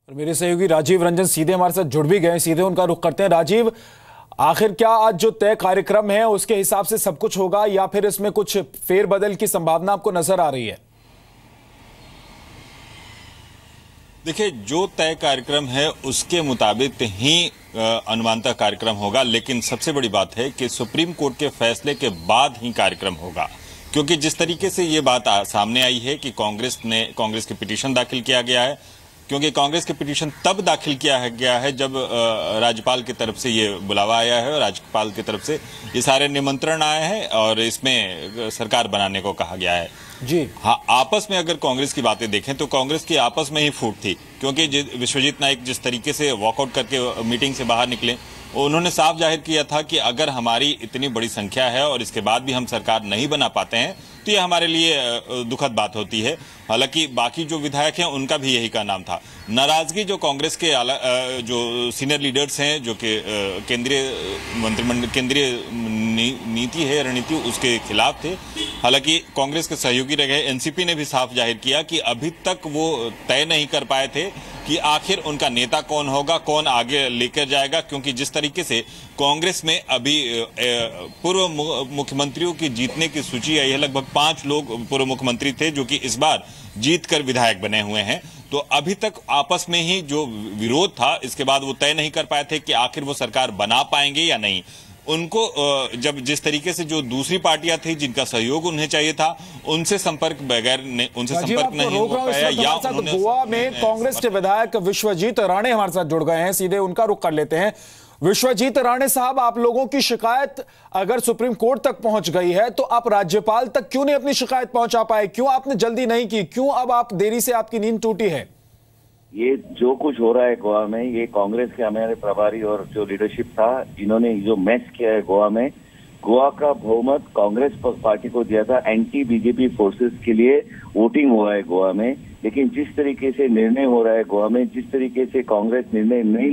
और मेरे सहयोगी राजीव रंजन सीधे हमारे साथ जुड़ भी गए, सीधे उनका रुख करते हैं। राजीव, आखिर क्या आज जो तय कार्यक्रम है उसके हिसाब से सब कुछ होगा या फिर इसमें कुछ फेरबदल की संभावना आपको नजर आ रही है? देखिए, जो तय कार्यक्रम है उसके मुताबिक ही अनुमानतः कार्यक्रम होगा, लेकिन सबसे बड़ी बात है कि सुप्रीम कोर्ट के फैसले के बाद ही कार्यक्रम होगा, क्योंकि जिस तरीके से ये बात सामने आई है कि कांग्रेस की पिटीशन दाखिल किया गया है, क्योंकि कांग्रेस की पिटीशन तब दाखिल किया गया है जब राज्यपाल की तरफ से ये बुलावा आया है और राज्यपाल की तरफ से ये सारे निमंत्रण आए हैं और इसमें सरकार बनाने को कहा गया है। जी हाँ, आपस में अगर कांग्रेस की बातें देखें तो कांग्रेस की आपस में ही फूट थी, क्योंकि विश्वजीत नाइक जिस तरीके से वॉकआउट करके मीटिंग से बाहर निकले, उन्होंने साफ जाहिर किया था कि अगर हमारी इतनी बड़ी संख्या है और इसके बाद भी हम सरकार नहीं बना पाते हैं तो ये हमारे लिए दुखद बात होती है। हालांकि बाकी जो विधायक हैं उनका भी यही का नाम था। नाराजगी जो कांग्रेस के जो सीनियर लीडर्स हैं, जो कि केंद्रीय मंत्रिमंडल केंद्रीय नीति है रणनीति, उसके खिलाफ थे। हालांकि कांग्रेस के सहयोगी रह गए एनसीपी ने भी साफ जाहिर किया कि अभी तक वो तय नहीं कर पाए थे कि आखिर उनका नेता कौन होगा, कौन आगे लेकर जाएगा, क्योंकि जिस तरीके से कांग्रेस में अभी पूर्व मुख्यमंत्रियों की जीतने की सूची आई है, लगभग 5 लोग पूर्व मुख्यमंत्री थे जो कि इस बार जीतकर विधायक बने हुए हैं। तो अभी तक आपस में ही जो विरोध था, इसके बाद वो तय नहीं कर पाए थे कि आखिर वो सरकार बना पाएंगे या नहीं। उनको जब जिस तरीके से जो दूसरी पार्टियां थी जिनका सहयोग उन्हें चाहिए था, उनसे संपर्क नहीं हो पाया। या गोवा में कांग्रेस के विधायक विश्वजीत राणे हमारे साथ जुड़ गए हैं, सीधे उनका रुख कर लेते हैं। विश्वजीत राणे साहब, आप लोगों की शिकायत अगर सुप्रीम कोर्ट तक पहुंच गई है तो आप राज्यपाल तक क्यों नहीं अपनी शिकायत पहुंचा पाए? क्यों आपने जल्दी नहीं की? क्यों अब आप देरी से आपकी नींद टूटी है? ये जो कुछ हो रहा है गोवा में, ये कांग्रेस के हमारे प्रभारी और जो लीडरशिप था, इन्होंने जो मैस किया है गोवा में। गोवा का बहुमत कांग्रेस पार्टी को दिया था, एंटी बीजेपी फोर्सेस के लिए वोटिंग हुआ है गोवा में। लेकिन जिस तरीके से निर्णय हो रहा है गोवा में, जिस तरीके से कांग्रेस निर्णय नहीं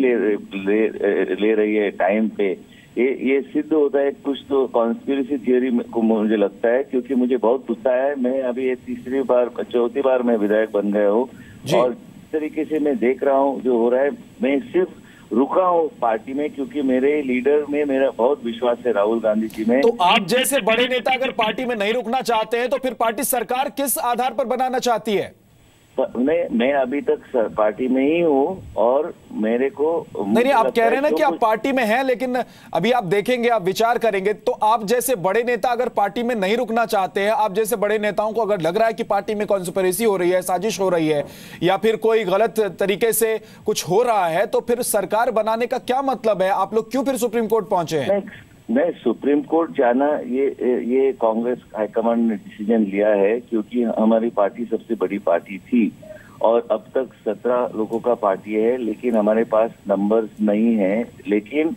ले रही है टाइम पे, ये सिद्ध होता है कुछ तो कॉन्स्पिरेसी थियोरी को मुझे लगता है, क्योंकि मुझे बहुत गुस्सा है। मैं अभी ये चौथी बार मैं विधायक बन गया हूँ और जिस तरीके से मैं देख रहा हूँ जो हो रहा है, मैं सिर्फ रुका हूँ पार्टी में क्योंकि मेरे लीडर में मेरा बहुत विश्वास है, राहुल गांधी जी में। तो आप जैसे बड़े नेता अगर पार्टी में नहीं रुकना चाहते हैं तो फिर पार्टी सरकार किस आधार पर बनाना चाहती है? मैं अभी तक पार्टी में ही हूँ और मेरे को नहीं, आप कह रहे हैं ना कि आप पार्टी में हैं, लेकिन अभी आप देखेंगे, आप विचार करेंगे। तो आप जैसे बड़े नेता अगर पार्टी में नहीं रुकना चाहते हैं, आप जैसे बड़े नेताओं को अगर लग रहा है कि पार्टी में कॉन्स्पिरेसी हो रही है, साजिश हो रही है या फिर कोई गलत तरीके से कुछ हो रहा है, तो फिर सरकार बनाने का क्या मतलब है? आप लोग क्यों फिर सुप्रीम कोर्ट पहुंचे हैं? मैं सुप्रीम कोर्ट जाना ये कांग्रेस हाईकमांड ने डिसीजन लिया है, क्योंकि हमारी पार्टी सबसे बड़ी पार्टी थी और अब तक 17 लोगों का पार्टी है, लेकिन हमारे पास नंबर्स नहीं है। लेकिन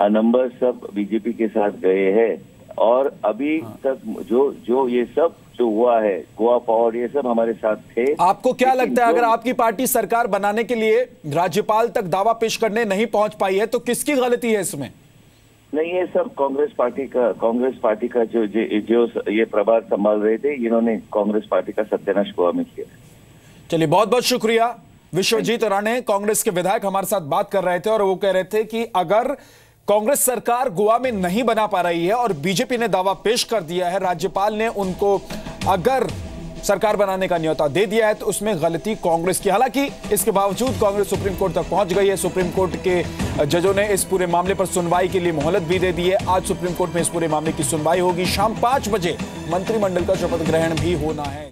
नंबर सब बीजेपी के साथ गए हैं और अभी तक जो ये सब जो हुआ है, गोवा पावर, ये सब हमारे साथ थे। आपको क्या लगता है, अगर आपकी पार्टी सरकार बनाने के लिए राज्यपाल तक दावा पेश करने नहीं पहुंच पाई है तो किसकी गलती है इसमें? नहीं, ये सब कांग्रेस पार्टी का जो ये प्रभार संभाल रहे थे, इन्होंने कांग्रेस पार्टी का सत्यानाश गोवा में किया। चलिए, बहुत बहुत शुक्रिया। विश्वजीत राणे कांग्रेस के विधायक हमारे साथ बात कर रहे थे और वो कह रहे थे कि अगर कांग्रेस सरकार गोवा में नहीं बना पा रही है और बीजेपी ने दावा पेश कर दिया है, राज्यपाल ने उनको अगर सरकार बनाने का न्योता दे दिया है, तो उसमें गलती कांग्रेस की। हालांकि इसके बावजूद कांग्रेस सुप्रीम कोर्ट तक पहुंच गई है। सुप्रीम कोर्ट के जजों ने इस पूरे मामले पर सुनवाई के लिए मोहलत भी दे दी है। आज सुप्रीम कोर्ट में इस पूरे मामले की सुनवाई होगी। शाम 5 बजे मंत्रिमंडल का शपथ ग्रहण भी होना है।